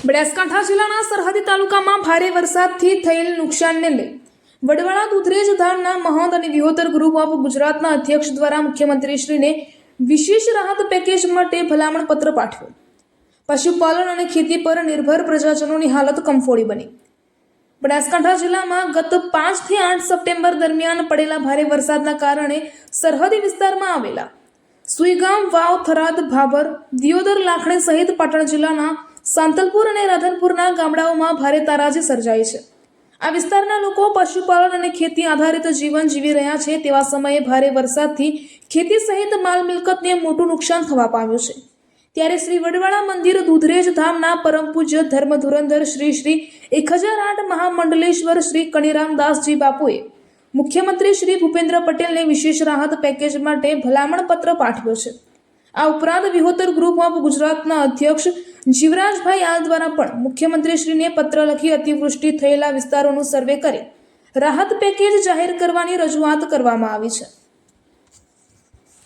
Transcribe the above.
બનાસકાંઠા જિલ્લાના સરહદી તાલુકામાં ભારે વરસાદથી થયેલ નુકસાનને લઈ વડવાળા દૂધરેજ ધામના મહંત અને વિહોતર ગ્રુપ ઓફ ગુજરાતના અધ્યક્ષ દ્વારા મુખ્યમંત્રીશ્રીને વિશેષ રાહત પેકેજ માટે ભલામણ પત્ર પાઠવ્યો। પશુપાલન અને ખેતી પર નિર્ભર પ્રજાજનોની હાલત કમફોડી બની। બનાસકાંઠા જિલ્લામાં ગત 5 થી 8 સપ્ટેમ્બર દરમિયાન પડેલા ભારે વરસાદના કારણે સરહદી વિસ્તારમાં આવેલા સુઈગામ, વાવ, થરાદ, ભાભર, દિયોદર, લાખણી સહિત પાટણ જિલ્લાના સાંતલપુર અને રાધનપુરના ગામડાઓમાં ભારે તારાજી સર્જાઈ છે। આ વિસ્તારના લોકો પશુપાલન અને ખેતી આધારિત જીવન જીવી રહ્યા છે। તેવા સમયે ભારે વરસાદથી ખેતી સહિત માલ મિલકતને મોટું નુકસાન થવા પામ્યું છે। ત્યારે શ્રી વડવાળા મંદિર દૂધરેજ ધામના પરમ પૂજ્ય ધર્મ ધુરંધર શ્રી 1008 મહામંડલેશ્વર શ્રી કનીરામદાસજી બાપુએ મુખ્યમંત્રી શ્રી ભૂપેન્દ્ર પટેલને વિશેષ રાહત પેકેજ માટે ભલામણ પત્ર પાઠવ્યો છે। આ ઉપરાંત વિહોતર ગ્રુપ ઓફ ગુજરાતના અધ્યક્ષ જીવરાજભાઈ આલ દ્વારા પણ મુખ્યમંત્રીશ્રીને પત્ર લખી અતિવૃષ્ટિ થયેલા વિસ્તારોનું સર્વે કરી રાહત પેકેજ જાહેર કરવાની રજૂઆત કરવામાં આવી છે।